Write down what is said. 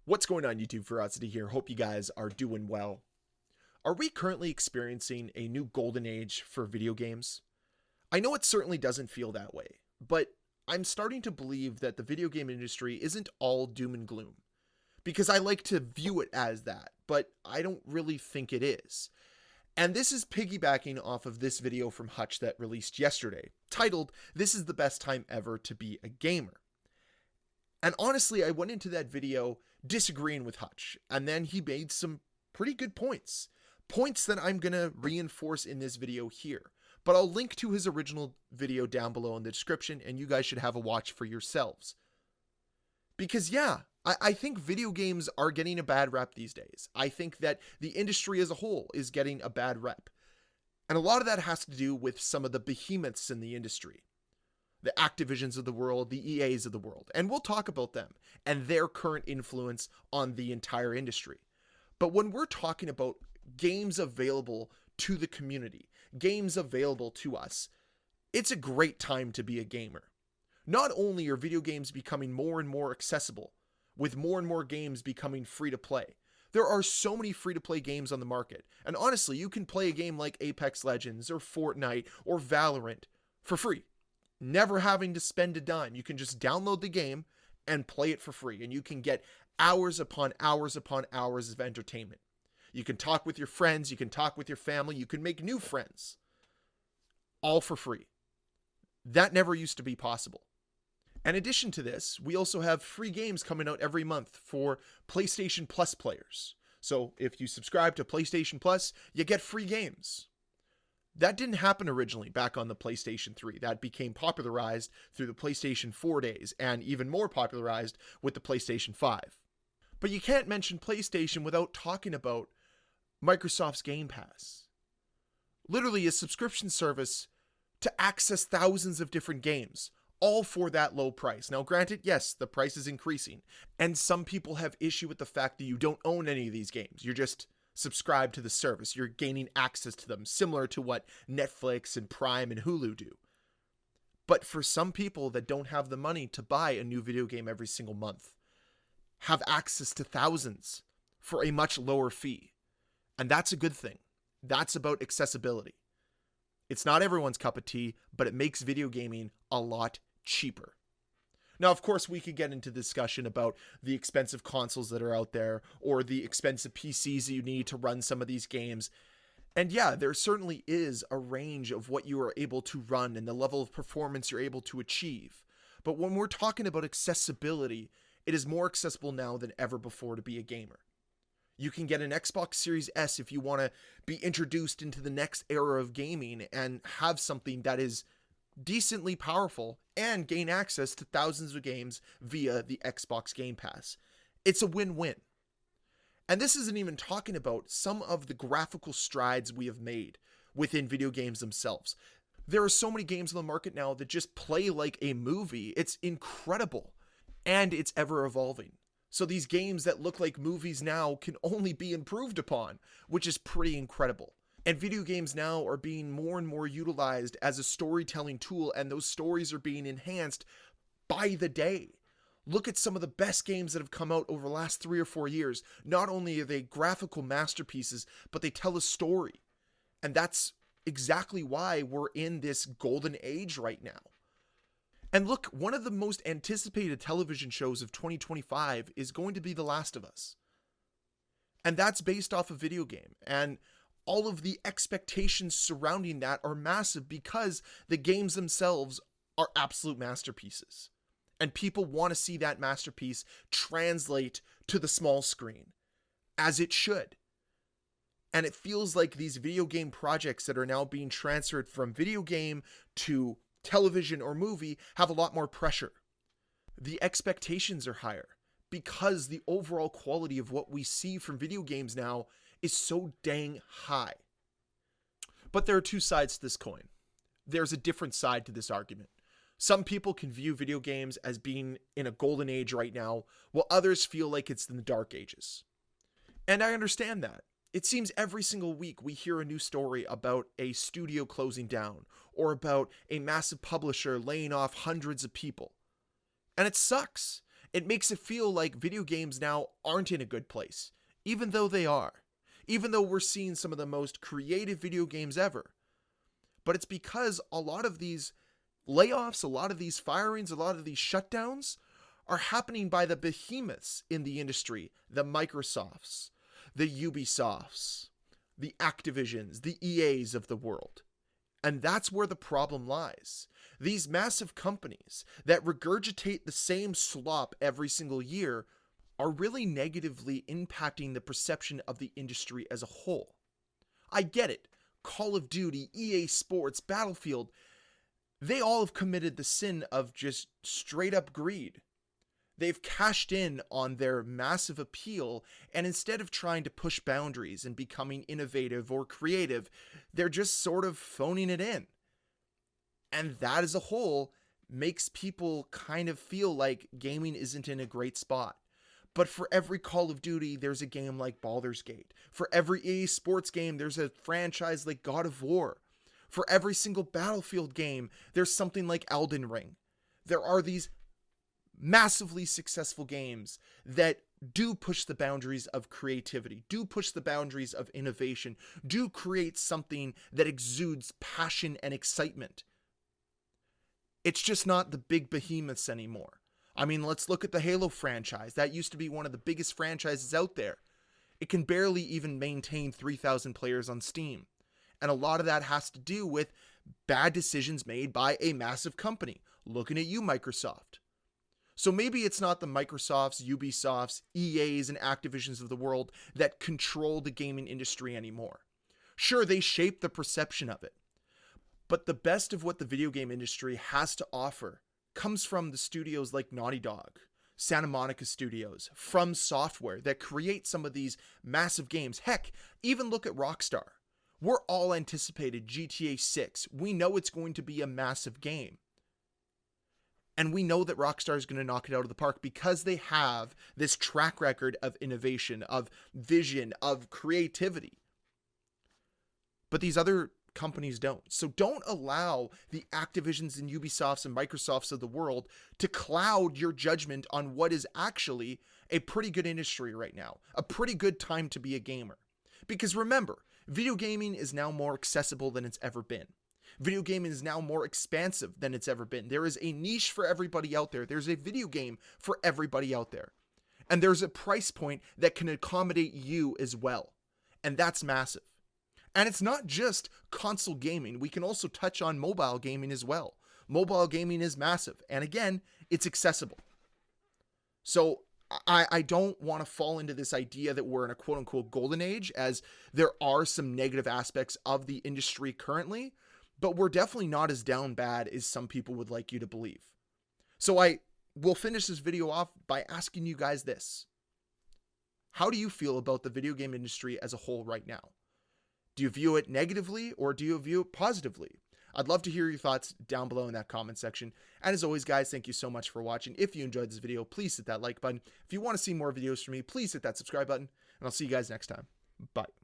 What's going on, YouTube? Ferocity here. Hope you guys are doing well. Are we currently experiencing a new golden age for video games? I know it certainly doesn't feel that way, but I'm starting to believe that the video game industry isn't all doom and gloom. Because I like to view it as that, but I don't really think it is. And this is piggybacking off of this video from Hutch that released yesterday, titled, "This is the best time ever to be a gamer." And honestly, I went into that video disagreeing with Hutch, and then he made some pretty good points. Points that I'm going to reinforce in this video here. But I'll link to his original video down below in the description, and you guys should have a watch for yourselves. Because yeah, I think video games are getting a bad rep these days. I think that the industry as a whole is getting a bad rep. And a lot of that has to do with some of the behemoths in the industry. The Activisions of the world, the EAs of the world. And we'll talk about them and their current influence on the entire industry. But when we're talking about games available to the community, games available to us, it's a great time to be a gamer. Not only are video games becoming more and more accessible, with more and more games becoming free to play. There are so many free to play games on the market. And honestly, you can play a game like Apex Legends or Fortnite or Valorant for free. Never having to spend a dime. You can just download the game and play it for free. And you can get hours upon hours upon hours of entertainment. You can talk with your friends. You can talk with your family. You can make new friends. All for free. That never used to be possible. In addition to this, we also have free games coming out every month for PlayStation Plus players. So if you subscribe to PlayStation Plus, you get free games. That didn't happen originally back on the PlayStation 3. That became popularized through the PlayStation 4 days and even more popularized with the PlayStation 5. But you can't mention PlayStation without talking about Microsoft's Game Pass. Literally a subscription service to access thousands of different games, all for that low price. Now granted, yes, the price is increasing, and some people have issue with the fact that you don't own any of these games. You're just subscribe to the service. You're gaining access to them, similar to what Netflix and Prime and Hulu do. But for some people that don't have the money to buy a new video game every single month, have access to thousands for a much lower fee. And that's a good thing. That's about accessibility. It's not everyone's cup of tea, but it makes video gaming a lot cheaper. Now, of course, we could get into discussion about the expensive consoles that are out there or the expensive PCs you need to run some of these games. And yeah, there certainly is a range of what you are able to run and the level of performance you're able to achieve. But when we're talking about accessibility, it is more accessible now than ever before to be a gamer. You can get an Xbox Series S if you want to be introduced into the next era of gaming and have something that is decently powerful and gain access to thousands of games via the Xbox Game Pass. It's a win-win. And this isn't even talking about some of the graphical strides we have made within video games themselves. There are so many games on the market now that just play like a movie. It's incredible. And it's ever evolving. So these games that look like movies now can only be improved upon, which is pretty incredible. And video games now are being more and more utilized as a storytelling tool, and those stories are being enhanced by the day. Look at some of the best games that have come out over the last 3 or 4 years. Not only are they graphical masterpieces, but they tell a story. And that's exactly why we're in this golden age right now. And look, one of the most anticipated television shows of 2025 is going to be The Last of Us. And that's based off a video game. And all of the expectations surrounding that are massive because the games themselves are absolute masterpieces. And people want to see that masterpiece translate to the small screen, as it should. And it feels like these video game projects that are now being transferred from video game to television or movie have a lot more pressure. The expectations are higher because the overall quality of what we see from video games now is so dang high. But there are two sides to this coin. There's a different side to this argument. Some people can view video games as being in a golden age right now, while others feel like it's in the dark ages. And I understand that. It seems every single week we hear a new story about a studio closing down or about a massive publisher laying off hundreds of people. And it sucks. It makes it feel like video games now aren't in a good place, even though they are. Even though we're seeing some of the most creative video games ever. But it's because a lot of these layoffs, a lot of these firings, a lot of these shutdowns are happening by the behemoths in the industry, the Microsofts, the Ubisofts, the Activisions, the EAs of the world. And that's where the problem lies. These massive companies that regurgitate the same slop every single year are really negatively impacting the perception of the industry as a whole. I get it. Call of Duty, EA Sports, Battlefield, they all have committed the sin of just straight up greed. They've cashed in on their massive appeal, and instead of trying to push boundaries and becoming innovative or creative, they're just sort of phoning it in. And that as a whole makes people kind of feel like gaming isn't in a great spot. But for every Call of Duty, there's a game like Baldur's Gate. For every EA Sports game, there's a franchise like God of War. For every single Battlefield game, there's something like Elden Ring. There are these massively successful games that do push the boundaries of creativity, do push the boundaries of innovation, do create something that exudes passion and excitement. It's just not the big behemoths anymore. I mean, let's look at the Halo franchise. That used to be one of the biggest franchises out there. It can barely even maintain 3,000 players on Steam. And a lot of that has to do with bad decisions made by a massive company. Looking at you, Microsoft. So maybe it's not the Microsofts, Ubisofts, EAs, and Activisions of the world that control the gaming industry anymore. Sure, they shape the perception of it. But the best of what the video game industry has to offer comes from the studios like Naughty Dog, Santa Monica Studios, From Software that create some of these massive games. Heck, even look at Rockstar. We're all anticipated GTA 6. We know it's going to be a massive game. And we know that Rockstar is going to knock it out of the park because they have this track record of innovation, of vision, of creativity. But these other companies don't. So don't allow the Activisions and Ubisofts and Microsofts of the world to cloud your judgment on what is actually a pretty good industry right now, a pretty good time to be a gamer. Because remember, video gaming is now more accessible than it's ever been. Video gaming is now more expansive than it's ever been. There is a niche for everybody out there. There's a video game for everybody out there. And there's a price point that can accommodate you as well. And that's massive. And it's not just console gaming. We can also touch on mobile gaming as well. Mobile gaming is massive. And again, it's accessible. So I don't want to fall into this idea that we're in a quote unquote golden age, as there are some negative aspects of the industry currently, but we're definitely not as down bad as some people would like you to believe. So I will finish this video off by asking you guys this. How do you feel about the video game industry as a whole right now? Do you view it negatively or do you view it positively? I'd love to hear your thoughts down below in that comment section. And as always, guys, thank you so much for watching. If you enjoyed this video, please hit that like button. If you want to see more videos from me, please hit that subscribe button. And I'll see you guys next time. Bye.